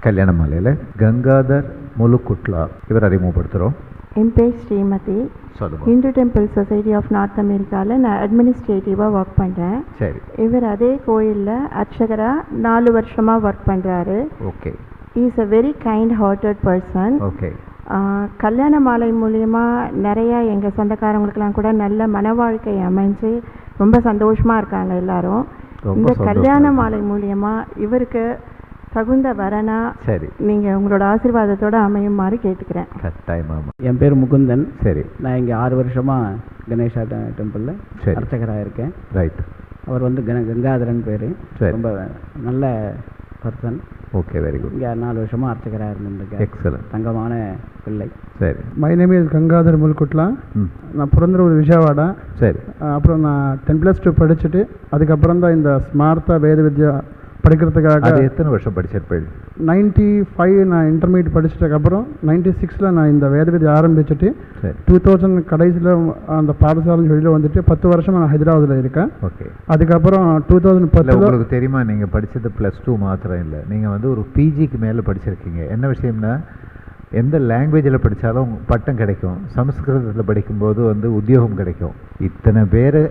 கல்யாண மாலையில் கங்காதர் முலுக்குட்லா இவர் அறிமுகப்படுத்துகிறோம். என் பேர் Srimathi. Hindu temple society of North அமெரிக்காவில் நான் அட்மினிஸ்ட்ரேட்டிவாக ஒர்க் பண்ணுறேன். சரி. இவர் அதே கோயிலில் அர்ச்சகராக 4 வருஷமாக ஒர்க் பண்ணுறாரு. Okay. Is a very kind hearted person. Okay. கல்யாண மாலை மூலயமா நிறையா எங்கள் சொந்தக்காரங்களுக்கெல்லாம் கூட நல்ல மன வாழ்க்கை அமைஞ்சு ரொம்ப சந்தோஷமாக இருக்காங்க எல்லாரும். இந்த கல்யாண மாலை மூலயமா இவருக்கு தகுந்த வரனா சரி நீங்கள் உங்களோட ஆசீர்வாதத்தோடு அமையுமாறு கேட்டுக்கிறேன். கட்டாயமாமா. என் பேர் முகுந்தன். சரி. நான் இங்கே 6 வருஷமாக கணேஷா டெம்பிளில் அர்ச்சகராக இருக்கேன். ரைட். அவர் வந்து கங்காதரன் பேர். ரொம்ப நல்ல பர்சன். Okay, very good. இங்கே 4 வருஷமாக அர்ச்சகராக இருந்துருக்கேன். எக்ஸலன்ட். தங்கமான பிள்ளை. சரி. My name is Gangadhar Mulkutla. நான் பிறந்தூர் விஜயவாடா. சரி. அப்புறம் நான் 10+2 படிச்சுட்டு அதுக்கப்புறம் தான் இந்த ஸ்மார்த்தா வேத வித்யா படிக்கிறதுக்காக. அது எத்தனை வருஷம் படிச்சிருப்பேன்? 95 நான் இன்டர்மீடியட் படிச்சதுக்கப்புறம் 96 நான் இந்த வேத வித்யா ஆரம்பிச்சுட்டு 2000 கடைசியில் அந்த பாடசாலை வெளியில் வந்துட்டு 10 வருஷம் நான் ஹைதராபாத்தில் இருக்கேன். ஓகே. அதுக்கப்புறம் 2010 உங்களுக்கு தெரியுமா, நீங்கள் படித்தது +2 மாத்திரம் இல்லை, நீங்கள் வந்து ஒரு பிஜிக்கு மேலே படிச்சிருக்கீங்க. என்ன விஷயம்னா, எந்த லாங்குவேஜில் படித்தாலும் பட்டம் கிடைக்கும், சமஸ்கிருதத்தில் படிக்கும்போது வந்து உத்தியோகம் கிடைக்கும். இத்தனை பேர்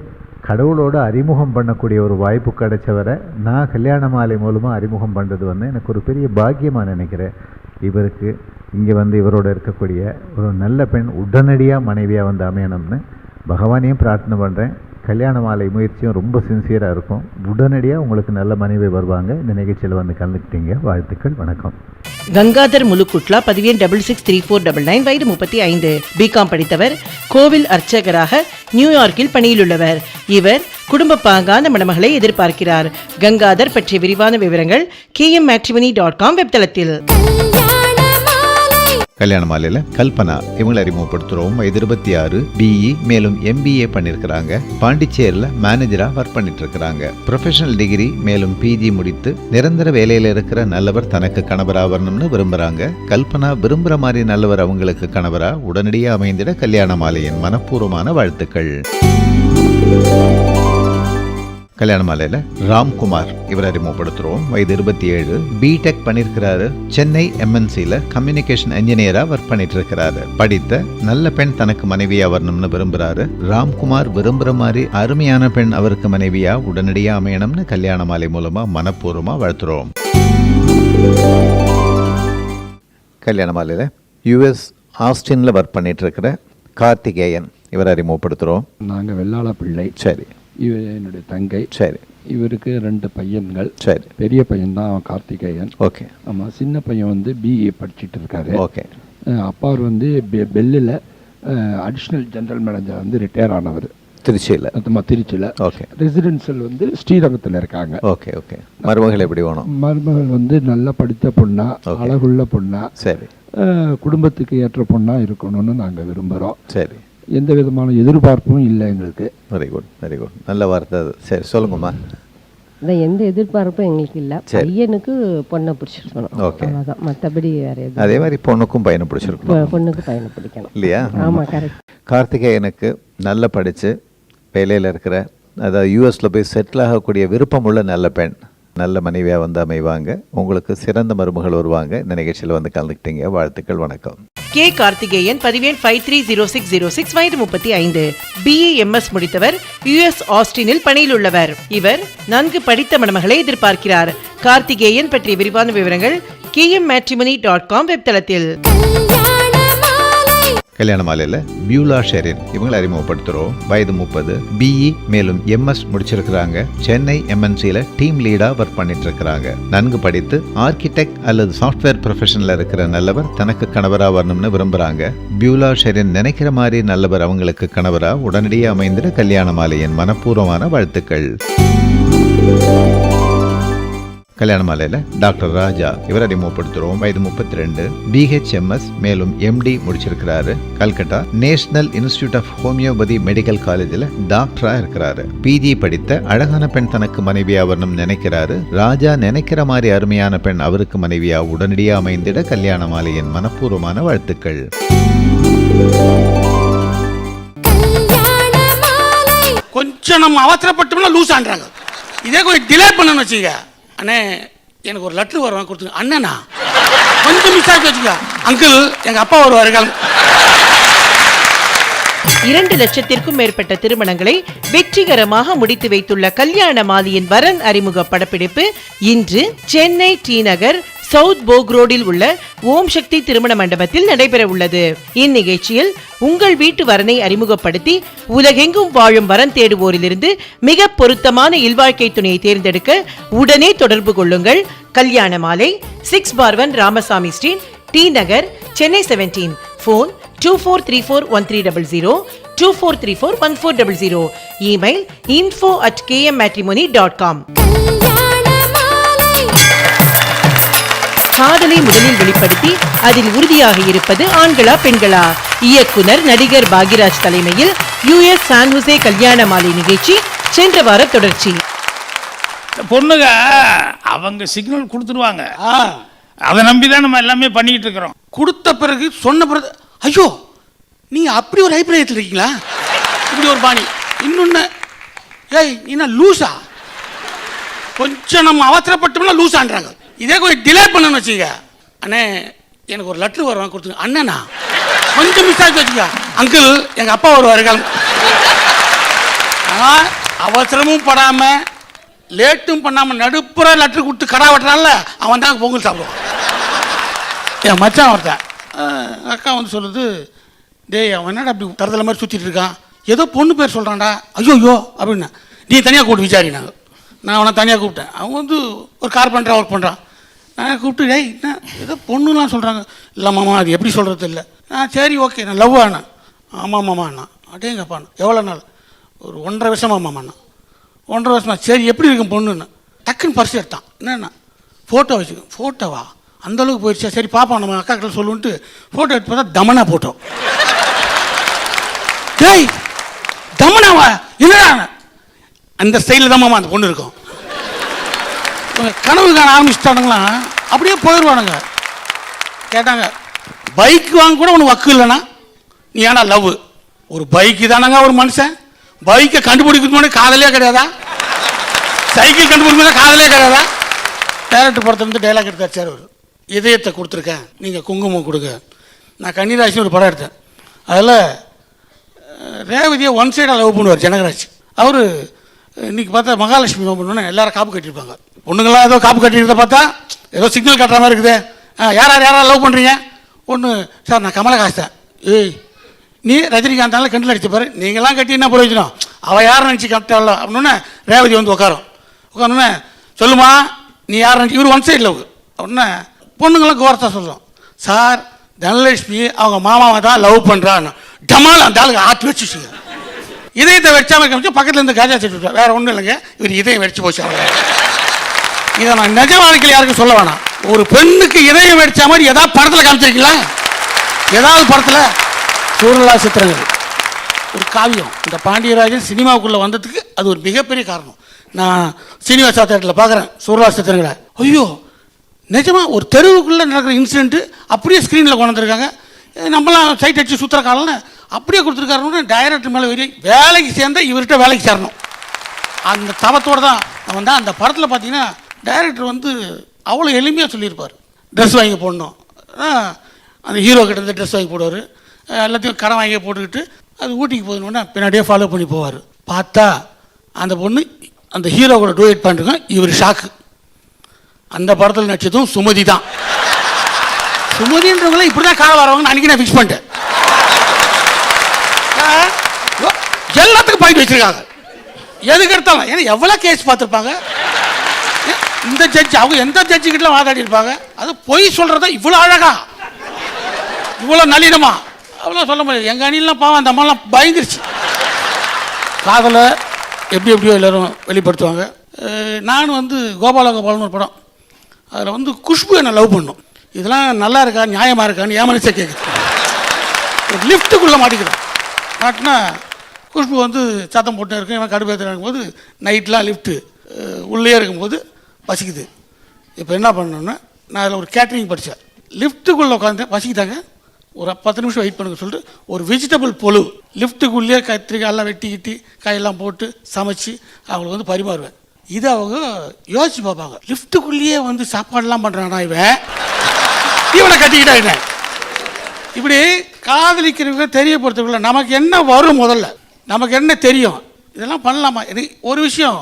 கடவுளோடு அறிமுகம் பண்ணக்கூடிய ஒரு வாய்ப்பு கிடைச்சவரை நான் கல்யாண மாலை மூலமாக அறிமுகம் பண்ணுறது வந்து எனக்கு ஒரு பெரிய பாக்கியமாக நினைக்கிறேன். இவருக்கு இங்கே வந்து இவரோட இருக்கக்கூடிய ஒரு நல்ல பெண் உடனடியாக மனைவியாக வந்து அமையணும்னு பகவானையும் பிரார்த்தனை பண்ணுறேன். கல்யாண மாலை முயற்சியும் ரொம்ப சின்சியராக இருக்கும். உடனடியாக உங்களுக்கு நல்ல மனைவி வருவாங்க. இந்த நிகழ்ச்சியில் வந்து கலந்துக்கிட்டீங்க. வாழ்த்துக்கள். வணக்கம். கங்காதர் முலுக்குட்லா, பதிவு 663499, வயது 35, பிகாம் படித்தவர், கோவில் அர்ச்சகராக நியூயார்க்கில் பணியிலுள்ளவர். இவர் குடும்ப பாங்கான மணமகளை எதிர்பார்க்கிறார். கங்காதர் பற்றிய விரிவான விவரங்கள் kmmatrimony.com வெப்தளத்தில். கல்யாண மாலையில் கல்பனா இவங்களை அறிமுகப்படுத்துகிறோம். வயது 26, பிஇ மேலும் MBA பண்ணியிருக்கிறாங்க. பாண்டிச்சேரியில் மேனேஜராக ஒர்க் பண்ணிட்டு இருக்கிறாங்க. ப்ரொஃபஷனல் டிகிரி மேலும் PG முடித்து நிரந்தர வேலையில் இருக்கிற நல்லவர் தனக்கு கணவராக வரணும்னு விரும்புகிறாங்க. கல்பனா விரும்புகிற மாதிரி நல்லவர் அவங்களுக்கு கணவராக உடனடியாக அமைந்திட கல்யாண மாலையின் மனப்பூர்வமான வாழ்த்துக்கள். கல்யாண மாலையில் ராம்குமார் இவர் அறிமுகப்படுத்துகிறோம். வயது 27, பிடெக் பண்ணியிருக்கிறாரு. சென்னை MNCயில் கம்யூனிகேஷன் இன்ஜினியராக ஒர்க் பண்ணிட்டு இருக்கிறாரு. படித்த நல்ல பெண் தனக்கு மனைவியா வரணும்னு விரும்புகிறாரு. ராம்குமார் விரும்புகிற மாதிரி அருமையான பெண் அவருக்கு மனைவியா உடனடியாக அமையணும்னு கல்யாண மாலை மூலமாக மனப்பூர்வமாக வாழ்த்துறோம். கல்யாண மாலையில் US ஆஸ்டினில் ஒர்க் பண்ணிட்டு இருக்கிற கார்த்திகேயன் இவர் அறிமுகப்படுத்துகிறோம். நாங்கள் வெள்ளாள பிள்ளை. சரி. இவர் என்னுடைய தங்கை. சரி. இவருக்கு 2 பையன்கள். சரி. பெரிய பையன் தான் கார்த்திகேயன். ஓகே. ஆமாம். சின்ன பையன் வந்து BA படிச்சுட்டு இருக்காரு. ஓகே. அப்பா அவர் வந்து பெல்லில் அடிஷ்னல் ஜெனரல் மேனேஜர் வந்து ரிட்டையர் ஆனவர். திருச்சியில். திருச்சியில். ஓகே. ரெசிடென்சியல் வந்து ஸ்ரீரங்கத்தில் இருக்காங்க. ஓகே. ஓகே. மருமகள் எப்படி வேணும்? மருமகள் வந்து நல்லா படித்த பொண்ணா, அழகுள்ள பொண்ணா, சரி, குடும்பத்துக்கு ஏற்ற பொண்ணா இருக்கணும்னு நாங்கள் விரும்புகிறோம். சரி. எந்த விதமான எதிர்பார்ப்பும் இல்லை எங்களுக்கு. Very good, very good. நல்ல வார்த்தை அது. சரி, சொல்லுங்கம்மா. எந்த எதிர்பார்ப்பும் எங்களுக்கு இல்லை. பையனுக்கு பொண்ணை பிடிச்சிருக்கணும். ஓகே. அவ்வளோதான். மற்றபடி வேறு எதுவும். அதே மாதிரி பொண்ணுக்கும் பையனை பிடிச்சிருக்கணும். பொண்ணுக்கு பையனை பிடிக்கணும் இல்லையா? ஆமாம், கரெக்ட். கார்த்திகேயனுக்கு நல்லா படித்து வேலையில் இருக்கிற, அதாவது US போய் செட்டில் ஆகக்கூடிய விருப்பமுள்ள நல்ல பெண் நல்ல மனைவியாக வந்து அமைவாங்க. உங்களுக்கு சிறந்த மருமகள் வருவாங்க. இந்த நிகழ்ச்சியில் வந்து கலந்துக்கிட்டீங்க. வாழ்த்துக்கள். வணக்கம். கே கார்த்திகேயன், பதிவேன் 530606, வயது 35. BEMS முடித்தவர், US ஆஸ்டினில் பணியில் உள்ளவர். இவர் நன்கு படித்த மணமகளை எதிர்பார்க்கிறார். கார்த்திகேயன் பற்றிய விரிவான விவரங்கள் kmmatrimony.com வெப்தளத்தில். கல்யாண மாலையில் பியூலா ஷெரின் இவங்களை அறிமுகப்படுத்துகிறோம். வயது 30, BE மேலும் MS முடிச்சிருக்கிறாங்க. சென்னை MNCயில் டீம் லீடாக ஒர்க் பண்ணிட்டு இருக்கிறாங்க. நன்கு படித்து ஆர்கிடெக்ட் அல்லது சாஃப்ட்வேர் ப்ரொஃபஷனில் இருக்கிற நல்லவர் தனக்கு கணவராக வரணும்னு விரும்புகிறாங்க. பியூலா ஷெரின் நினைக்கிற மாதிரி நல்லவர் அவங்களுக்கு கணவராக உடனடியாக அமைந்திட கல்யாண மாலையின் மனப்பூர்வமான வாழ்த்துக்கள். கல்யாண மாலையில் டாக்டர் ராஜா இவர் அறிமுகப்படுத்துகிறோம். வயது 32, BHMS மேலும் MD முடிச்சிருக்கிறாரு. Calcutta national institute of homeopathy medical காலேஜில் டாக்டராக இருக்கிறாரு. PG படித்த அழகான பெண் தனக்கு மனைவியா வரணும்னு நினைக்கிறாரு. ராஜா நினைக்கிற மாதிரி அருமையான பெண் அவருக்கு மனைவியா உடனடியாக அமைந்திட கல்யாண மாலையின் மனப்பூர்வமான வாழ்த்துக்கள். கொஞ்சம் நம்ம அவசரப்பட்டோம்னா லூஸ் ஆண்றாங்க. இதே கொஞ்சம் டிலே பண்ணணும்னு வச்சுக்க, அண்ணே எனக்கு ஒரு லெட்டர் வருவாங்க கொடுத்துங்க. அண்ணனா கொஞ்சம் மிஸ் ஆகி வச்சுக்க, அங்கிள் எங்கள் அப்பா வருவார்கள். 2 லட்சத்திற்கும் மேற்பட்ட திருமணங்களை வெற்றிகரமாக முடித்து வைத்துள்ள கல்யாண மாலையின் வரன் அறிமுக படப்பிடிப்பு இன்று சென்னை டி நகர் சவுத் போக் ரோடில் உள்ள ஓம் சக்தி திருமண மண்டபத்தில் நடைபெற உள்ளது. இந்நிகழ்ச்சியில் உங்கள் வீட்டு வரனை அறிமுகப்படுத்தி உலகெங்கும் வாழும் வரன் தேடுவோரிலிருந்து மிக பொருத்தமான இல்வாழ்க்கை துணையை தேர்ந்தெடுக்க உடனே தொடர்பு கொள்ளுங்கள். கல்யாண மாலை 6/1 ராமசாமி ஸ்ட்ரீட், டி நகர், சென்னை 17. போன் 24341300, 24341400. Email info@kmmatrimony.com. காதலை முதலில் வெளிப்படுத்தி அதில் உறுதியாக இருப்பது ஆண்களா பெண்களா? இயக்குனர் நடிகர் பாக்யராஜ் தலைமையில் US சான் ஹோசே கல்யாண மாலை நிகழ்ச்சி சென்ற வார தொடர்ச்சி. பொண்ணுங்க அவங்க சிக்னல் கொடுத்துருவாங்க, அதை நம்பிதான் நம்ம எல்லாமே பண்ணிட்டு இருக்கிறோம். கொடுத்த பிறகு சொன்ன பிறகு ஐயோ நீங்கள் அப்படி ஒரு அபிப்பிராயத்தில் இருக்கீங்களா, இப்படி ஒரு பாணி. இன்னொன்று, ஏய் என்ன லூஸா, கொஞ்சம் நம்ம அவசரப்பட்டோம்னா லூஸ் ஆண்றாங்க. இதே கொஞ்சம் டிலே பண்ணணும்னு வச்சுக்க, அண்ணே எனக்கு ஒரு லெட்டர் வருவாங்க கொடுத்துங்க. அண்ணனா கொஞ்சம் மிஸ் ஆகி வச்சுக்க, அங்கிள் எங்கள் அப்பா வருவார்கள். அவசரமும் படாமல் லேட்டும் பண்ணாமல் நடுப்புற லெட்டர் கொடுத்து கடா வெட்டுறான்ல, அவன் தான் பொங்கல் சாப்பிடுவான். என் மச்சான் ஒருத்தன் அக்கா வந்து சொல்லுது, டேய் அவன் என்னடா அப்படி தரதல மாதிரி சுற்றிட்டு இருக்கான், ஏதோ பொண்ணு பேர் சொல்கிறான்டா. ஐயோ அப்படின்னா, நீ தனியாக கூப்பிட்டு விசாரினாங்க. நான் அவனை தனியாக கூப்பிட்டேன். அவன் வந்து ஒரு கார்பெண்டராக ஒர்க் பண்ணுறான். நான் கூப்பிட்டு, டேய் என்ன ஏதோ பொண்ணுலாம் சொல்கிறாங்க. இல்லை மாமா அது எப்படி சொல்கிறது இல்லை. சரி ஓகே நான் லவ் ஆனேன். ஆமாம் மாமா அண்ணா. அடேங்கப்பாண்ணா எவ்வளோ நாள்? ஒரு 1.5 வருஷமா மாமாண்ணா. 1.5 வருஷமா. சரி எப்படி இருக்கும் பொண்ணுன்னு டக்குன்னு பரிசு எடுத்தான். என்னண்ணா ஃபோட்டோ வச்சுக்கோ. ஃபோட்டோவா அந்தளவுக்கு போயிடுச்சா? சரி பாப்பா நம்ம அக்கா கிட்ட சொல்லுன்ட்டு ஃபோட்டோ எடுத்து பார்த்தா தமனா ஃபோட்டோ. டேய் தமனாவா? இல்லைடா அந்த ஸ்டைலில் தான் மாமா அந்த பொண்ணு இருக்கும். கனவு காண ஆரம்பிச்சுட்டானுங்களாம், அப்படியே போயிடுவானுங்க. கேட்டாங்க, பைக் வாங்க கூட உனக்கு வக்கு இல்லைண்ணா, நீ ஏன்னா லவ்? ஒரு பைக்கு தானங்க ஒரு மனுஷன். பைக்கை கண்டுபிடிக்கிறது முன்னாடி காதலே கிடையாதா? சைக்கிள் கண்டுபிடிக்கிறது காதலே கிடையாதா? டேரக்டர் படத்தை வந்து டைலாக் எடுத்து வச்சார். அவர் இதயத்தை கொடுத்துருக்கேன், நீங்கள் குங்குமம் கொடுங்க. நான் கன்னிராசின்னு ஒரு படம் எடுத்தேன். அதில் ரேவதியை ஒன் சைடாக லவ் பண்ணுவார் ஜனகராஜ். அவர் இன்றைக்கி பார்த்தா மகாலட்சுமி லவ் பண்ணணுன்னு எல்லாரும் காப்பு கட்டியிருப்பாங்க. பொண்ணுங்களாம் ஏதோ காப்பு கட்டியிருந்த பார்த்தா ஏதோ சிக்னல் கட்டுற மாதிரி இருக்குது. யாரார் லவ் பண்ணுறீங்க? ஒன்று சார் நான் கமலஹாசன். ஏய் நீ ரஜினிகாந்தால கண்டில் அடிச்சு பாரு, நீங்களாம் கட்டி என்ன பிரயோஜனம், அவள் யாரை நினச்சி கட்டாளோ அப்படின்னு ரேவதி வந்து உட்காரோன்னே சொல்லுமா நீ யாரை நினச்சி. இவர் ஒன் சைடு லவ். அப்படின்னா பொண்ணுங்களாம் கோரத்தா சொல்லுவோம், சார் தனலட்சுமி அவங்க மாமாவை தான் லவ் பண்ணுறான்னு டமால் அந்த ஆளுக்கு ஆட்டி வச்சுச்சுங்க. இதயத்தை வெடிச்சாமல் காமிச்சு பக்கத்தில் இருந்து காஜா செட்டு வேறு ஒன்றும் இல்லைங்க, இவர் இதயம் வெடிச்சு போச்சு. இதை நான் நிஜ வாழ்க்கையில் யாருக்கும் சொல்ல வேணாம். ஒரு பெண்ணுக்கு இதயம் வெடிச்ச மாதிரி ஏதாவது படத்தில் காமிச்சிருக்கீங்களா? ஏதாவது படத்தில் சூரலா சித்திரங்கள் ஒரு காவியம். இந்த பாண்டியராஜன் சினிமாவுக்குள்ளே வந்ததுக்கு அது ஒரு மிகப்பெரிய காரணம். நான் சீனிவாசா தேட்டரில் பார்க்குறேன் சூரலா சித்திரங்களை. ஐயோ நிஜமாக ஒரு தெருவுக்குள்ளே நடக்கிற இன்சிடென்ட்டு அப்படியே ஸ்க்ரீனில் கொண்டு வந்திருக்காங்க. நம்மளாம் சைட் அடிச்சு சுற்றுற காலம்னு அப்படியே கொடுத்துருக்காருன்னு டைரக்டர் மேலே வெளியே வேலைக்கு சேர்ந்தால் இவர்கிட்ட வேலைக்கு சேரணும். அந்த தவத்தோடு தான் வந்தால் அந்த படத்தில் பார்த்தீங்கன்னா டைரக்டர் வந்து அவ்வளோ எளிமையாக சொல்லியிருப்பார். ட்ரெஸ் வாங்கி போடணும், அந்த ஹீரோ கிட்ட இருந்து ட்ரெஸ் வாங்கி போடுவார், எல்லாத்தையும் கடன் வாங்கி போட்டுக்கிட்டு அது ஊட்டிக்கு போகணுன்னா பின்னாடியே ஃபாலோ பண்ணி போவார். பார்த்தா அந்த பொண்ணு அந்த ஹீரோ கூட டூயட் பண்ணிருக்கோம். இவர் ஷாக்கு. அந்த படத்தில் நடிச்சதும் சுமதி தான். சுமதின்றவங்கள இப்படி தான் கால வரவங்க அன்றைக்கி நான் ஃபிக்ஸ் பண்ணிட்டேன். எல்லாத்துக்கும் பாயிண்ட் வச்சுருக்காங்க, எதுக்கு எடுத்தாலும். ஏன்னா எவ்வளோ கேஸ் பார்த்துருப்பாங்க. இந்த ஜட்ஜ் அவங்க எந்த ஜட்ஜுக்கிட்ட வாதாடி இருப்பாங்க. அது பொய் சொல்கிறதா இவ்வளோ அழகா, இவ்வளோ நளினமா அவ்வளோ சொல்ல முடியாது. எங்கள் அணிலாம் பாவம் அந்த அம்மாலாம் பயந்துருச்சு. காதலை எப்படி எப்படியோ எல்லோரும் வெளிப்படுத்துவாங்க. நான் வந்து கோபாலன்னு ஒரு படம், அதில் வந்து குஷ்பு என்னை லவ் பண்ணும். இதெல்லாம் நல்லா இருக்கா நியாயமாக இருக்கான்னு என் மனசை கேட்குது. ஒரு லிஃப்ட்டுக்குள்ளே மாட்டிக்கிறேன். மாட்டினா குஷ்பு வந்து சத்தம் போட்டு இருக்கும், இவன் கடுப்பேற்ற போது நைட்லாம் லிஃப்ட்டு உள்ளே இருக்கும்போது பசிக்குது. இப்போ என்ன பண்ணணுன்னா, நான் அதில் ஒரு கேட்ரிங் படித்தேன். லிஃப்ட்டுக்குள்ளே உட்காந்து பசிக்கிட்டாங்க, ஒரு 10 நிமிஷம் வெயிட் பண்ணுங்க சொல்லிட்டு ஒரு வெஜிடபிள் பொழு லிஃப்ட்டுக்குள்ளேயே கத்திரிக்காய் எல்லாம் வெட்டிக்கிட்டு காயெல்லாம் போட்டு சமைச்சு அவங்களுக்கு வந்து பரிமாறுவேன். இதை அவங்க யோசிச்சு பார்ப்பாங்க, லிஃப்ட்டுக்குள்ளேயே வந்து சாப்பாடுலாம் பண்ணுறானா இவனை கட்டிக்கிட்டா என்ன. இப்படி காதலிக்கிறவங்க தெரியப்படுத்துறதுக்குள்ள நமக்கு என்ன வரும், முதல்ல நமக்கு என்ன தெரியும், இதெல்லாம் பண்ணலாமா. எனக்கு ஒரு விஷயம்,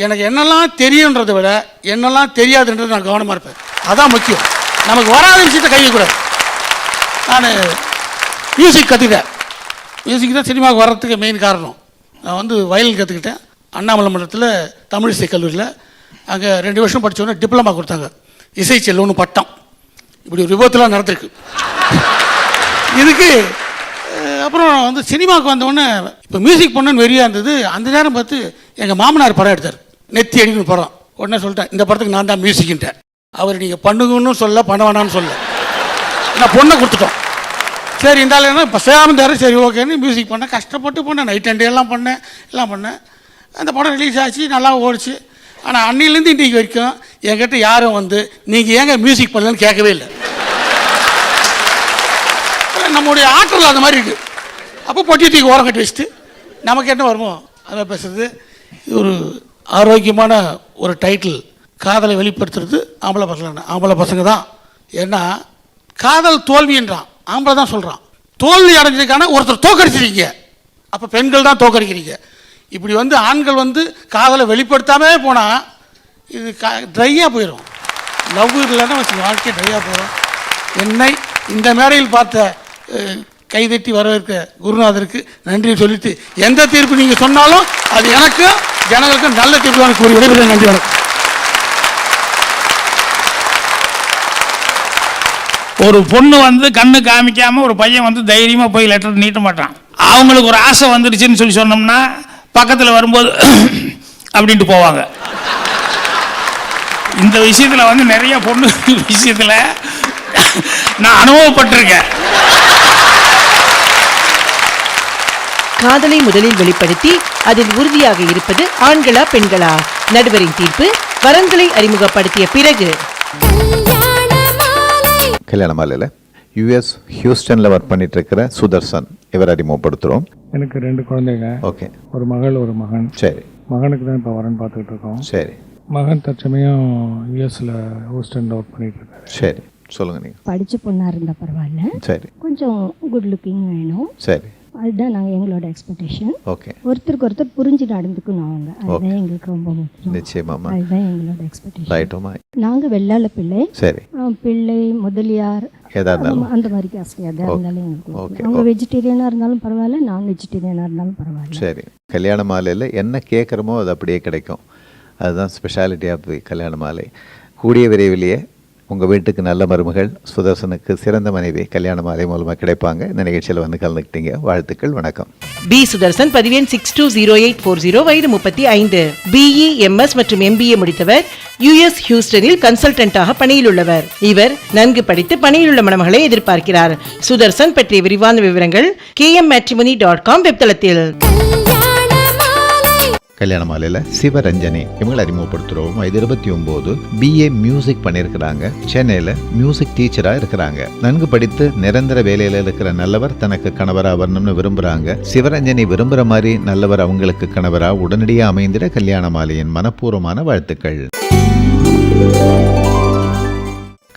எனக்கு என்னெல்லாம் தெரியுன்றதை விட என்னெல்லாம் தெரியாதுன்றது நான் கவனமாக இருப்பேன். அதான் முக்கியம். நமக்கு வராத விஷயத்தை கையக்கூடாது. நான் மியூசிக் கற்றுக்கிட்டேன். மியூசிக் தான் சினிமாவுக்கு வர்றதுக்கு மெயின் காரணம். நான் வந்து வயலின் கற்றுக்கிட்டேன் அண்ணாமலை மன்றத்தில் தமிழ் இசை கல்லூரியில். அங்கே 2 வருஷம் படித்தோன்னே டிப்ளமா கொடுத்தாங்க, இசை செல்வன்னு பட்டம். இப்படி ஒரு விபத்துலாம் நடந்திருக்கு. இதுக்கு அப்புறம் வந்து சினிமாவுக்கு வந்தோடனே இப்போ மியூசிக் பண்ணணுன்னு வெறியாக இருந்தது. அந்த நேரம் பார்த்து எங்கள் மாமனார் படம் எடுத்தார், நெத்தி அடிக்கணும் படம். உடனே சொல்லிட்டேன், இந்த படத்துக்கு நான் தான் மியூசிக்கிட்டேன். அவர் நீங்கள் பண்ணுங்கன்னு சொல்ல, பண்ண வேணான்னு சொல்ல, நான் பொண்ணை கொடுத்துட்டோம். சரி இருந்தாலும் இப்போ சேமந்தார் சரி ஓகேன்னு மியூசிக் பண்ணேன். கஷ்டப்பட்டு பண்ணேன், நைட் அண்ட் டே எல்லாம் பண்ணேன். அந்த படம் ரிலீஸ் ஆச்சு, நல்லா ஓடிச்சு. ஆனால் அன்னிலேருந்து இன்றைக்கு வரைக்கும் என்கிட்ட யாரும் வந்து நீங்கள் ஏங்க மியூசிக் பண்ணலன்னு கேட்கவே இல்லை. நம்முடைய ஆற்றல் அந்த மாதிரி இருக்குது. அப்போ பொட்டியத்துக்கு ஓரம் கட்டி வச்சுட்டு நமக்கு என்ன வருமோ அதை பேசுறது. இது ஒரு ஆரோக்கியமான ஒரு டைட்டில். காதலை வெளிப்படுத்துறது ஆம்பளை பசங்க தான். ஏன்னா காதல் தோல்வின்றான், ஆம்பளை தான் சொல்கிறான். தோல்வி அடைஞ்சதுக்கான ஒருத்தர் தோக்கடிச்சிருக்கீங்க, அப்போ பெண்கள் தான் தோக்கடிக்கிறீங்க. இப்படி வந்து ஆண்கள் வந்து காதலை வெளிப்படுத்தாமே போனால் இது ட்ரையாக போயிடும். லவ் இல்லைன்னா வாழ்க்கை ட்ரையாக போயிடும். என்னை இந்த மேடையில் பார்த்த கைதட்டி வரவேற்க குருநாதருக்கு நன்றி சொல்லிட்டு, எந்த தீர்ப்பு நீங்கள் சொன்னாலும் அது எனக்கும் ஜனங்களுக்கும் நல்ல தீர்ப்பு கூறி விடைபெறுகிறேன். நன்றி, வணக்கம். ஒரு பொண்ணு வந்து கண்ணு காமிக்காம ஒரு பையன் வந்து தைரியமா போய் லெட்டர் நீட்ட மாட்டான். அவங்களுக்கு ஒரு ஆசை வந்துடுச்சுன்னு சொல்லி சொன்னோம்னா பக்கத்தில் வரும்போது அப்படின்ட்டு போவாங்க. இந்த விஷயத்தில் வந்து நிறைய பொண்ணு விஷயத்தில் நான் அனுபவப்பட்டிருக்கேன். காதலை முதலில் வெளிப்படுத்தி அதில் உறுதியாக இருப்பது ஆண்களா பெண்களா? நடுவரின் தீர்ப்பு வரன்களை அறிமுகப்படுத்திய பிறகு. கல்யாண மாலையில் யூஎஸ் ஹியூஸ்டனில் ஒர்க் பண்ணிட்டு இருக்கிற சுதர்சன், இவர் அறிமுகப்படுத்துகிறோம். எனக்கு 2 குழந்தைங்க. ஓகே. ஒரு மகள் ஒரு மகன். சரி. மகனுக்கு தான் இப்போ வரன் பார்த்துக்கிட்டு இருக்கோம். சரி. மகன் தற்சமயம் யூஎஸில் ஹூஸ்டனில் ஒர்க் பண்ணிட்டு இருக்காரு. சரி, சொல்லுங்கள் நீங்கள். படித்த பொண்ணாக இருந்தால் பரவாயில்ல, சரி, கொஞ்சம் குட் லுக்கிங் வேணும். சரி, அதுதான் நாங்கள் எங்களோட எக்ஸ்பெக்டேஷன். ஓகே. ஒருத்தருக்கு ஒருத்தர் புரிஞ்சு நடந்துக்கணும் அவங்க, அதுதான் எங்களுக்கு ரொம்ப முக்கியம். நிச்சயமாமா, அதுதான் எங்களோட எக்ஸ்பெக்டேஷன். ரைட்டுமா. நாங்கள் வெள்ளாள பிள்ளை, சரி, பிள்ளை முதலியார் அந்த மாதிரி காஸ்ட் எதாக இருந்தாலும் எங்களுக்கு. அவங்க வெஜிடேரியனாக இருந்தாலும் பரவாயில்ல, நான் வெஜிடேரியனாக இருந்தாலும் பரவாயில்ல. சரி. கல்யாண மாலையில் என்ன கேட்குறமோ அது அப்படியே கிடைக்கும். அதுதான் ஸ்பெஷாலிட்டி ஆஃப் கல்யாண மாலை. கூடிய விரைவிலேயே உங்கள் வீட்டுக்கு நல்ல மருமகள், சுதர்சனுக்கு சிறந்த மனைவி கல்யாண மாலை மூலமாக கிடைப்பாங்க. இந்த நிகழ்ச்சியில் வந்து கலந்துக்கிட்டீங்க, வாழ்த்துக்கள், வணக்கம். பி சுதர்சன், பதிவெண் 620840, வயது 35, BE MS மற்றும் MBA முடித்தவர், யுஎஸ் ஹியூஸ்டனில் கன்சல்டன்டாக பணியில் உள்ளவர். இவர் நன்கு படித்து பணியில் உள்ள மணமகளை எதிர்பார்க்கிறார். சுதர்சன் பற்றிய விரிவான விவரங்கள் kmmatrimony.com வெப்தளத்தில். கல்யாண மாலையில் சிவரஞ்சனி, இவங்களை அறிமுகப்படுத்துகிறோம். வயது 29, BA மியூசிக் பண்ணியிருக்கிறாங்க. சென்னையில் மியூசிக் டீச்சராக இருக்கிறாங்க. நன்கு படித்து நிரந்தர வேலையில் இருக்கிற நல்லவர் தனக்கு கணவராக வரணும்னு விரும்புகிறாங்க. சிவரஞ்சனி விரும்புகிற மாதிரி நல்லவர் அவங்களுக்கு கணவராக உடனடியாக அமைந்திட கல்யாண மாலையின் மனப்பூர்வமான வாழ்த்துக்கள்.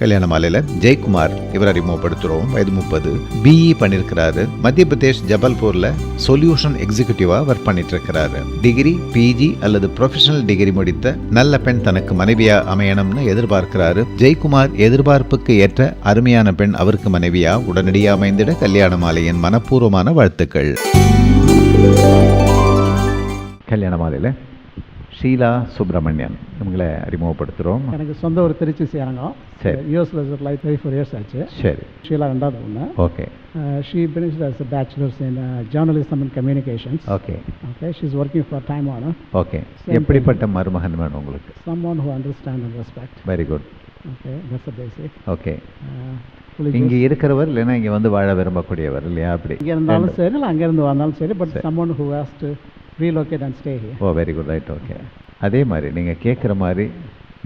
கல்யாண மாலையில் ஜெயக்குமார் இவர் அறிமுகப்படுத்துகிறோம். வயது 30, பிஇ பண்ணியிருக்கிறாரு. மத்திய பிரதேஷ் ஜபல்பூரில் சொல்யூஷன் எக்ஸிக்யூட்டிவாக ஒர்க் பண்ணிட்டு இருக்கிறாரு. டிகிரி, பிஜி அல்லது ப்ரொஃபஷனல் டிகிரி முடித்த நல்ல பெண் தனக்கு மனைவியா அமையணும்னு எதிர்பார்க்கிறாரு. ஜெயக்குமார் எதிர்பார்ப்புக்கு ஏற்ற அருமையான பெண் அவருக்கு மனைவியா உடனடியாக அமைந்திட கல்யாண மாலையின் மனப்பூர்வமான வாழ்த்துக்கள். கல்யாண மாலையில் ஷீலா சுப்பிரமணியன் இவங்களை அறிமுகப்படுத்துகிறோம். எனக்கு சொந்த ஒரு திருச்சி சேரங்கம். சரி. யூஎஸ்ல 34 இயர்ஸ் ஆச்சு. சரி. ஷீலா ரெண்டாவது பொண்ணு. Okay. She finished as a bachelor's in journalism and communications. Okay. Okay, she's working for Time Warner. Okay. எப்படிப்பட்ட மருமகன் வேணும் உங்களுக்கு? Someone who understands and respect. Very good. Okay, that's the basic. Okay. இங்கே இருக்கிறவர் இல்லைன்னா இங்கே வந்து வாழ விரும்பக்கூடியவர் இல்லையா? அப்படி இங்கே இருந்தாலும் சரி இல்லை அங்கேருந்து வந்தாலும் சரி, but someone who has to relocate and stay here. Oh, very good. Right. Okay. அதே மாதிரி நீங்கள் கேட்குற மாதிரி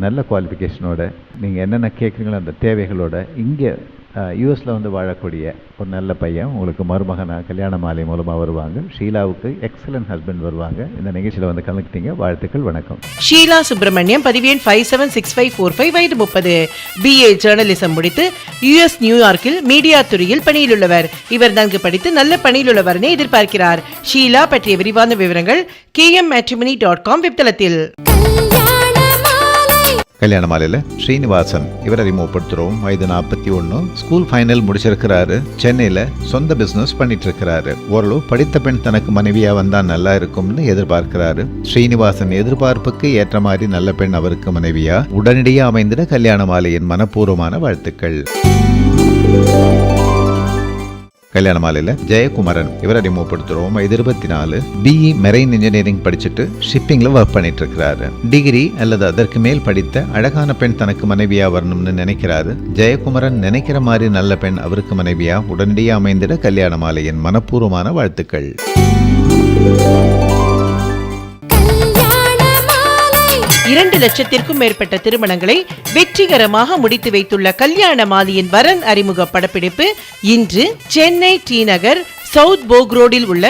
நல்ல குவாலிஃபிகேஷனோட நீங்கள் என்னென்ன கேட்குறீங்களோ அந்த தேவைகளோட இங்கே யூஎஸில் வந்து வாழக்கூடிய ஒரு நல்ல பையன் உங்களுக்கு மருமகனாக கல்யாண மாலை மூலமாக வருவாங்க. ஷீலாவுக்கு எக்ஸலன்ட் ஹஸ்பண்ட் வருவாங்க. இந்த நிகழ்ச்சியில் வந்து கலந்துக்கிட்டீங்க. வாழ்த்துக்கள். வணக்கம். ஷீலா சுப்பிரமணியம், பதிவு எண் 576545, வயது 30, பிஏ ஜேர்னலிசம் முடித்து யுஎஸ் நியூயார்க்கில் மீடியா துறையில் பணியில் உள்ளவர். இவர் நன்கு படித்து நல்ல பணியில் உள்ளவரனை எதிர்பார்க்கிறார். ஷீலா பற்றிய விரிவான விவரங்கள் kmmatrimony.com வெப்தளத்தில். கல்யாண மாலையில் ஸ்ரீனிவாசன் இவர் அறிமுகப்படுத்துகிறோம். வயது 41, ஸ்கூல் ஃபைனல் முடிச்சிருக்கிறாரு. சென்னையில் சொந்த பிஸ்னஸ் பண்ணிட்டு இருக்கிறாரு. ஓரளவு படித்த பெண் தனக்கு மனைவியா வந்தால் நல்லா இருக்கும்னு எதிர்பார்க்கிறாரு. ஸ்ரீனிவாசன் எதிர்பார்ப்புக்கு ஏற்ற மாதிரி நல்ல பெண் அவருக்கு மனைவியா உடனடியாக அமைந்திட கல்யாண மாலையின் மனப்பூர்வமான வாழ்த்துக்கள். கல்யாண மாலையில் ஜெயக்குமரன் இவர் அறிமுகப்படுத்துகிறோம். வயது 24, பிஇ மெரைன் இன்ஜினியரிங் படிச்சுட்டு ஷிப்பிங்கில் ஒர்க் பண்ணிட்டு இருக்கிறாரு. டிகிரி அல்லது அதற்கு மேல் படித்த அழகான பெண் தனக்கு மனைவியா வரணும்னு நினைக்கிறாரு. ஜெயக்குமரன் நினைக்கிற மாதிரி நல்ல பெண் அவருக்கு மனைவியா உடனடியாக அமைந்திட கல்யாண மாலையின் மனப்பூர்வமான வாழ்த்துக்கள். 2 லட்சத்திற்கும் மேற்பட்ட திருமணங்களை வெற்றிகரமாக முடித்து வைத்துள்ள கல்யாண மாலையின் வரன் அறிமுக படப்பிடிப்பு இன்று சென்னை டி நகர் சவுத் போக் ரோடில் உள்ள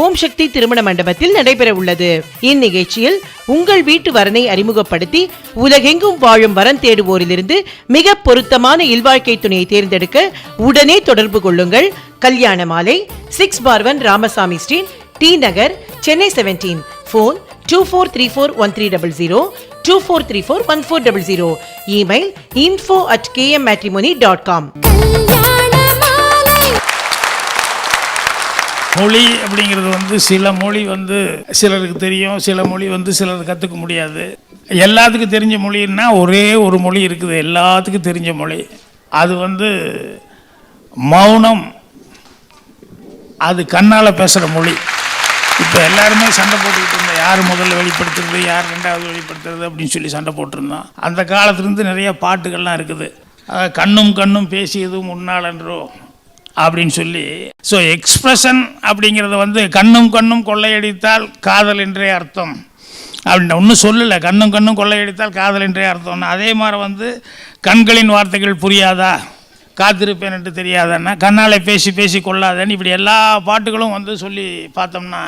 ஓம் சக்தி திருமண மண்டபத்தில் நடைபெற உள்ளது. இந்நிகழ்ச்சியில் உங்கள் வீட்டு வரனை அறிமுகப்படுத்தி உலகெங்கும் வாழும் வரன் தேடுவோரிலிருந்து மிக பொருத்தமான இல்வாழ்க்கை துணையை தேர்ந்தெடுக்க உடனே தொடர்பு கொள்ளுங்கள். கல்யாண மாலை 6/1 ராமசாமி ஸ்ட்ரீட், டி நகர், சென்னை 17. போன் 24341300, 24341400. Email info@kmmatrimony.com. மொழி அப்படிங்கிறது வந்து சில மொழி வந்து சிலருக்கு தெரியும், சில மொழி வந்து சிலருக்கு கற்றுக்க முடியாது. எல்லாத்துக்கும் தெரிஞ்ச மொழின்னா ஒரே ஒரு மொழி இருக்குது, எல்லாத்துக்கும் தெரிஞ்ச மொழி. அது வந்து மௌனம். அது கண்ணால் பேசுகிற மொழி. இப்போ எல்லாருமே சண்டை போட்டுக்கிட்டு இருந்தோம், யார் முதல்ல வெளிப்படுத்துறது, யார் ரெண்டாவது வெளிப்படுத்துறது அப்படின்னு சொல்லி சண்டை போட்டிருந்தோம். அந்த காலத்துலேருந்து நிறைய பாட்டுகள்லாம் இருக்குது. கண்ணும் கண்ணும் பேசியது முன்னாளன்றோ அப்படின்னு சொல்லி. ஸோ எக்ஸ்பிரஷன் அப்படிங்கிறத வந்து கண்ணும் கண்ணும் கொள்ளையடித்தால் காதல் என்றே அர்த்தம் அப்படின்னு ஒன்றும் சொல்லலை. கண்ணும் கண்ணும் கொள்ளையடித்தால் காதல் என்றே அர்த்தம்னா, அதே மாதிரி வந்து கண்களின் வார்த்தைகள் புரியாதா, காத்திருப்பேன் என்று தெரியாதன்னா, கண்ணால் பேசி பேசி கொள்ளாதன்னு, இப்படி எல்லா பாட்டுகளும் வந்து சொல்லி பார்த்தோம்னா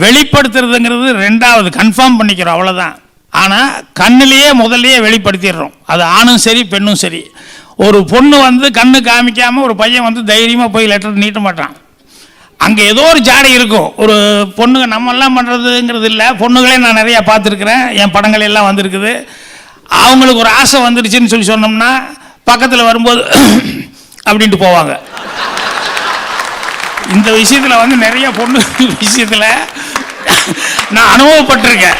வெளிப்படுத்துறதுங்கிறது ரெண்டாவது கன்ஃபார்ம் பண்ணிக்கிறோம், அவ்வளோதான். ஆனால் கண்ணிலேயே முதல்லையே வெளிப்படுத்திடுறோம். அது ஆணும் சரி பெண்ணும் சரி. ஒரு பொண்ணு வந்து கண்ணு காமிக்காமல் ஒரு பையன் வந்து தைரியமாக போய் லெட்டர் நீட்ட மாட்டான். அங்கே ஏதோ ஒரு ஜாடை இருக்கும். ஒரு பொண்ணுங்க நம்மெல்லாம் பண்ணுறதுங்கிறது இல்லை, பொண்ணுகளே நான் நிறையா பார்த்துருக்குறேன், என் படங்கள் எல்லாம் வந்திருக்குது. அவங்களுக்கு ஒரு ஆசை வந்துருச்சுன்னு சொல்லி சொன்னோம்னா பக்கத்தில் வரும்போது அப்படின்ட்டு போவாங்க. இந்த விஷயத்தில் வந்து நிறைய பொண்ணு விஷயத்தில் நான் அனுபவப்பட்டிருக்கேன்.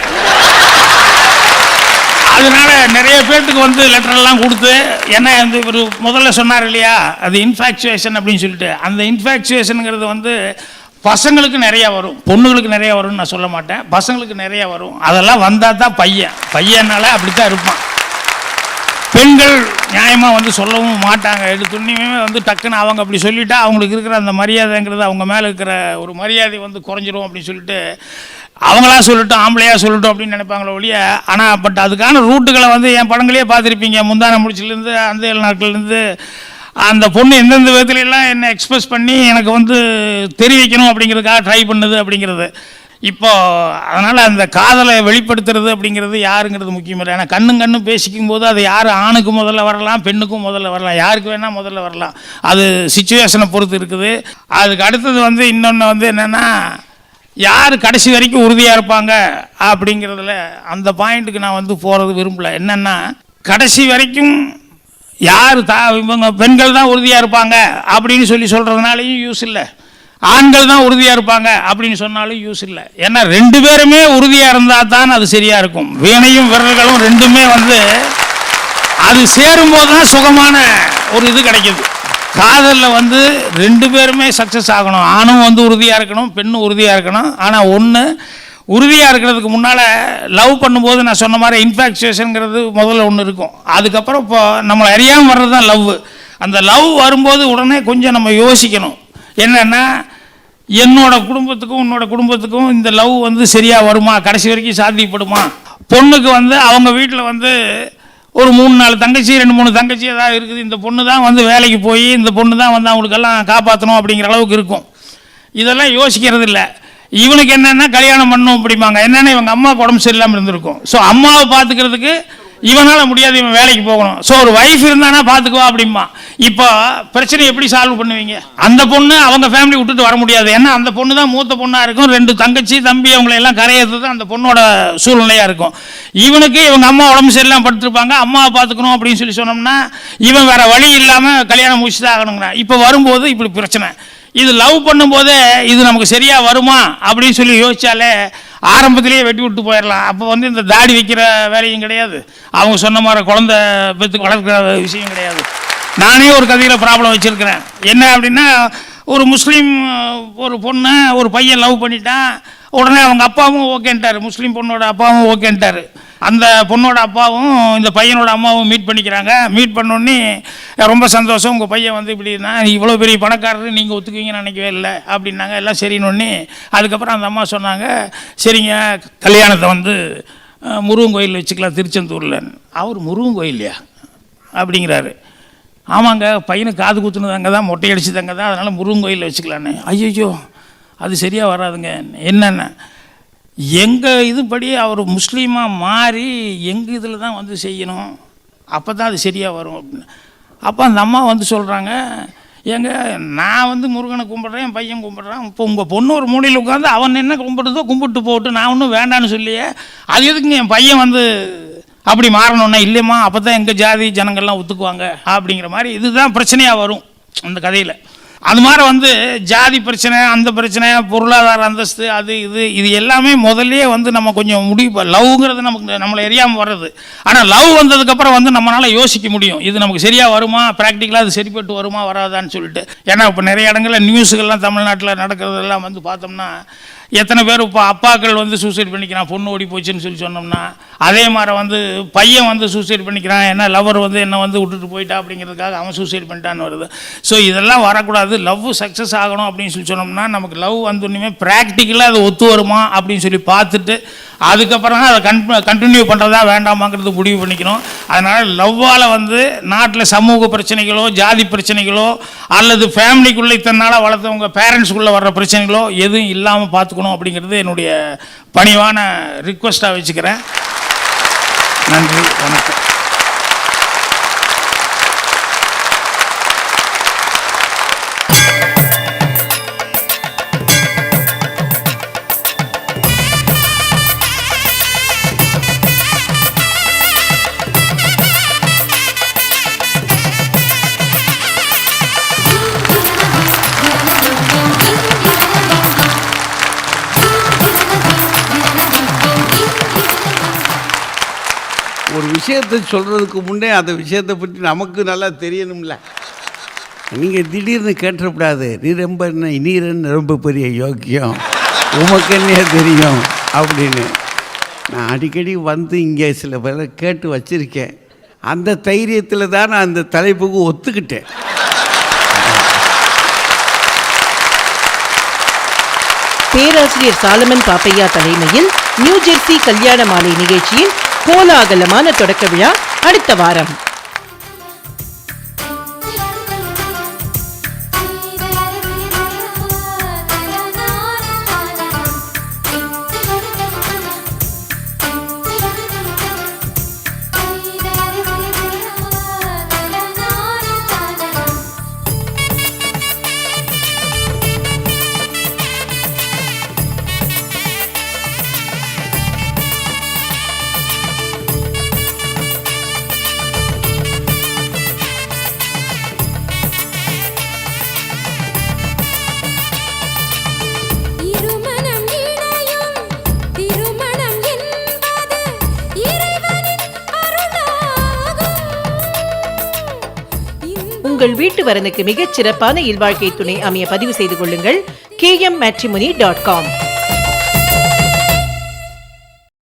அதனால நிறைய பேர்த்துக்கு வந்து லெட்டர்லாம் கொடுத்து, ஏன்னா வந்து இவர் முதல்ல சொன்னார் இல்லையா, அது இன்ஃபேக்சுவேஷன் அப்படின்னு சொல்லிட்டு, அந்த இன்ஃபேக்சுவேஷனுங்கிறது வந்து பசங்களுக்கு நிறையா வரும், பொண்ணுங்களுக்கு நிறையா வரும்னு நான் சொல்ல மாட்டேன், பசங்களுக்கு நிறையா வரும். அதெல்லாம் வந்தால் தான் பையனால அப்படி தான் இருப்பான். பெண்கள் நியாயமாக வந்து சொல்லவும் மாட்டாங்க. எடுத்துன்னுமே வந்து டக்குன்னு அவங்க அப்படி சொல்லிட்டா அவங்களுக்கு இருக்கிற அந்த மரியாதைங்கிறது, அவங்க மேலே இருக்கிற ஒரு மரியாதை வந்து குறைஞ்சிரும் அப்படின்னு சொல்லிட்டு அவங்களா சொல்லட்டும், ஆம்பளையாக சொல்லட்டும் அப்படின்னு நினைப்பாங்களோ ஒழிய. ஆனால் பட் அதுக்கான ரூட்டுகளை வந்து என் படங்களே பார்த்துருப்பீங்க. முந்தான முடிச்சிலேருந்து அந்த 7 நாட்கள்லேருந்து அந்த பொண்ணு எந்தெந்த விதத்துலலாம் என்னை எக்ஸ்பிரஸ் பண்ணி எனக்கு வந்து தெரிவிக்கணும் அப்படிங்கிறதுக்காக ட்ரை பண்ணுது அப்படிங்கிறது. இப்போ அதனால் அந்த காதலை வெளிப்படுத்துறது அப்படிங்கிறது யாருங்கிறது முக்கியம் இல்லை. ஏன்னா கண்ணும் பேசிக்கும் போது அது யார் ஆணுக்கு முதல்ல வரலாம், பெண்ணுக்கும் முதல்ல வரலாம், யாருக்கு வேணால் முதல்ல வரலாம். அது சிச்சுவேஷனை பொறுத்து இருக்குது. அதுக்கு அடுத்தது வந்து இன்னொன்று வந்து என்னென்னா, யார் கடைசி வரைக்கும் உறுதியாக இருப்பாங்க அப்படிங்கிறதுல அந்த பாயிண்ட்டுக்கு நான் வந்து போகிறது விரும்பலை. என்னென்னா, கடைசி வரைக்கும் யார் இவங்க பெண்கள் தான் உறுதியாக இருப்பாங்க அப்படின்னு சொல்கிறதுனாலையும் யூஸ் இல்லை, ஆண்கள் தான் உறுதியாக இருப்பாங்க அப்படின்னு சொன்னாலும் யூஸ் இல்லை. ஏன்னா 2 பேருமே உறுதியாக இருந்தால் தான் அது சரியாக இருக்கும். வீணையும் விரல்களும் 2மே வந்து அது சேரும்போது தான் சுகமான ஒரு இது கிடைக்கிது. காதலில் வந்து 2 பேருமே சக்ஸஸ் ஆகணும். ஆணும் வந்து உறுதியாக இருக்கணும், பெண்ணும் உறுதியாக இருக்கணும். ஆனால் ஒன்று உறுதியாக இருக்கிறதுக்கு முன்னால் லவ் பண்ணும்போது நான் சொன்ன மாதிரி இன்ஃபாக்சுவேஷனுங்கிறது முதல்ல ஒன்று இருக்கும். அதுக்கப்புறம் இப்போ நம்மளை அறியாமல் வர்றது தான் லவ். அந்த லவ் வரும்போது உடனே கொஞ்சம் நம்ம யோசிக்கணும். என்னென்னா, என்னோட குடும்பத்துக்கும் உன்னோட குடும்பத்துக்கும் இந்த லவ் வந்து சரியாக வருமா, கடைசி வரைக்கும் சாத்தியப்படுமா? பொண்ணுக்கு வந்து அவங்க வீட்டில் வந்து ஒரு 3-4 தங்கச்சி, 2-3 தங்கச்சி ஏதாவது இருக்குது. இந்த பொண்ணு தான் வந்து வேலைக்கு போய் இந்த பொண்ணு தான் வந்து அவங்களுக்கெல்லாம் காப்பாற்றணும் அப்படிங்கிற அளவுக்கு இருக்கும். இதெல்லாம் யோசிக்கிறது இல்லை. இவனுக்கு என்னென்னா கல்யாணம் பண்ணணும் அப்படிம்பாங்க. என்னென்னா இவங்க அம்மாவுக்கு உடம்பு சரியில்லாமல் இருந்திருக்கும். ஸோ அம்மாவை பார்த்துக்கிறதுக்கு இவனால் முடியாது, இவன் வேலைக்கு போகணும். ஸோ ஒரு வைஃப் இருந்தானா பார்த்துக்குவா அப்படிமா. இப்போ பிரச்சனை எப்படி சால்வ் பண்ணுவீங்க? அந்த பொண்ணு அவங்க ஃபேமிலி விட்டுட்டு வர முடியாது. ஏன்னா அந்த பொண்ணு தான் மூத்த பொண்ணாக இருக்கும். 2 தங்கச்சி தம்பி அவங்களெல்லாம் கரையிறது அந்த பொண்ணோட சூழ்நிலையாக இருக்கும். இவனுக்கு இவங்க அம்மா உடம்பு சரியில்லாமல் படுத்துருப்பாங்க, அம்மாவை பார்த்துக்கணும் அப்படின்னு சொன்னோம்னா இவன் வேற வழி இல்லாமல் கல்யாணம் முடிச்சு தான் ஆகணுங்கிறான். இப்போ வரும்போது இப்படி பிரச்சனை. இது லவ் பண்ணும்போதே இது நமக்கு சரியாக வருமா அப்படின்னு சொல்லி யோசிச்சாலே ஆரம்பத்திலேயே வெட்டி விட்டு போயிடலாம். அப்போ வந்து இந்த தாடி வைக்கிற வேலையும் கிடையாது, அவங்க சொன்ன மாதிரி குழந்தை பெற்று வளர்க்குற விஷயம் கிடையாது. நானே ஒரு கதையில் ப்ராப்ளம் வச்சுருக்கிறேன். என்ன அப்படின்னா, ஒரு முஸ்லீம் ஒரு பொண்ணை ஒரு பையன் லவ் பண்ணிட்டான். உடனே அவங்க அப்பாவும் ஓகேன்ட்டார், முஸ்லீம் பொண்ணோட அப்பாவும் ஓகேன்ட்டார். அந்த பொண்ணோட அப்பாவும் இந்த பையனோட அம்மாவும் மீட் பண்ணிக்கிறாங்க. மீட் பண்ணோன்னே ரொம்ப சந்தோஷம், உங்கள் பையன் வந்து இப்படின்னா இவ்வளோ பெரிய பணக்காரரு நீங்கள் ஒத்துக்குவீங்கன்னு நினைக்கவே இல்லை அப்படின்னாங்க. எல்லாம் சரின்னு அதுக்கப்புறம் அந்த அம்மா சொன்னாங்க, சரிங்க கல்யாணத்தை வந்து முருகன் கோயில் வச்சுக்கலாம் திருச்செந்தூரில். அவர் முருகன் கோயில்லையா அப்படிங்கிறாரு. ஆமாங்க, பையனுக்கு காது குத்துனது அங்கே தான், மொட்டை அடிச்சது அங்கே தான், அதனால் முருகன் கோயிலில் வச்சுக்கலான்னு. ஐயோ அது சரியாக வராதுங்க. என்னென்ன எங்கள் இதுபடி அவர் முஸ்லீமாக மாறி எங்கள் இதில் தான் வந்து செய்யணும், அப்போ தான் அது சரியாக வரும் அப்படின்னு. அப்போ அந்த அம்மா வந்து சொல்கிறாங்க, ஏங்க நான் வந்து முருகனை கும்பிட்றேன், என் பையன் கும்பிட்றான், இப்போ உங்கள் பொண்ணு ஒரு மூலையில் உட்காந்து அவன் என்ன கும்பிடுதோ கும்பிட்டு போட்டு நான் ஒன்றும் வேண்டான்னு சொல்லியே, அது எதுக்குங்க என் பையன் வந்து அப்படி மாறணுன்னா? இல்லைம்மா, அப்போ தான் எங்கள் ஜாதி ஜனங்கள்லாம் ஒத்துக்குவாங்க அப்படிங்கிற மாதிரி. இதுதான் பிரச்சனையாக வரும் அந்த கதையில். அது மாதிரி வந்து ஜாதி பிரச்சனை, அந்த பிரச்சனை, பொருளாதார அந்தஸ்து, அது இது எல்லாமே முதல்லையே வந்து நம்ம கொஞ்சம் முடிவு. லவ்ங்கிறது நமக்கு நம்மளை எரியாமல் வர்றது. ஆனால் லவ் வந்ததுக்கப்புறம் வந்து நம்மளால் யோசிக்க முடியும், இது நமக்கு சரியாக வருமா, ப்ராக்டிக்கலாக அது சரிப்பட்டு வருமா வராதான்னு சொல்லிட்டு. ஏன்னா இப்போ நிறைய இடங்களில் நியூஸுகள்லாம் தமிழ்நாட்டில் நடக்கிறதெல்லாம் வந்து பார்த்தோம்னா, எத்தனை பேர் இப்போ அப்பாக்கள் வந்து சூசைட் பண்ணிக்கிறான் பொண்ணு ஓடி போச்சுன்னு சொல்லி சொன்னோம்னா, அதே மாதிரி வந்து பையன் வந்து சூசைட் பண்ணிக்கிறான், ஏன்னா லவர் வந்து என்னை வந்து விட்டுட்டு போயிட்டா அப்படிங்கிறதுக்காக அவன் சூசைட் பண்ணிட்டான்னு வருது. ஸோ இதெல்லாம் வரக்கூடாது. லவ் சக்ஸஸ் ஆகணும் அப்படின்னு சொல்லி சொன்னோம்னா, நமக்கு லவ் வந்து ஒன்றுமே ப்ராக்டிக்கலாக அது ஒத்து வருமா அப்படின்னு சொல்லி பார்த்துட்டு அதுக்கப்புறம் தான் அதை கண்டினியூ பண்ணுறதா வேண்டாமாங்கிறது முடிவு பண்ணிக்கணும். அதனால் லவ்வால் வந்து நாட்டில் சமூக பிரச்சனைகளோ, ஜாதி பிரச்சனைகளோ, அல்லது ஃபேமிலிக்குள்ளே இத்தனை நாளாக வளர்த்தவங்க பேரண்ட்ஸுக்குள்ளே வர்ற பிரச்சனைகளோ எதுவும் இல்லாமல் பார்த்துக்கணும் அப்படிங்கிறது என்னுடைய பணிவான ரிக்வெஸ்ட்டாக வச்சுக்கிறேன். நன்றி, வணக்கம். ஒரு விஷயத்தை சொல்கிறதுக்கு முன்னே அந்த விஷயத்தை பற்றி நமக்கு நல்லா தெரியணும்ல. நீங்கள் திடீர்னு கேட்டக்கூடாது, நீ ரொம்ப பெரிய யோக்கியம், உமக்கு என்ன தெரியும் அப்படின்னு. நான் அடிக்கடி வந்து இங்கே சில பேரை கேட்டு வச்சுருக்கேன். அந்த தைரியத்தில் தான் நான் அந்த தலைப்புக்கு ஒத்துக்கிட்டேன். பேராசிரியர் சாலமன் பாப்பையா தலைமையில் நியூ ஜெர்சி கல்யாண மாலை நிகழ்ச்சியின் கோலாகலமான தொடக்க விழா அடுத்த வாரம். உங்கள் வீட்டு வரனுக்கு மிகச் சிறப்பான இல்வாழ்க்கை துணை அமைய பதிவு செய்து கொள்ளுங்கள் kmmatrimony.com.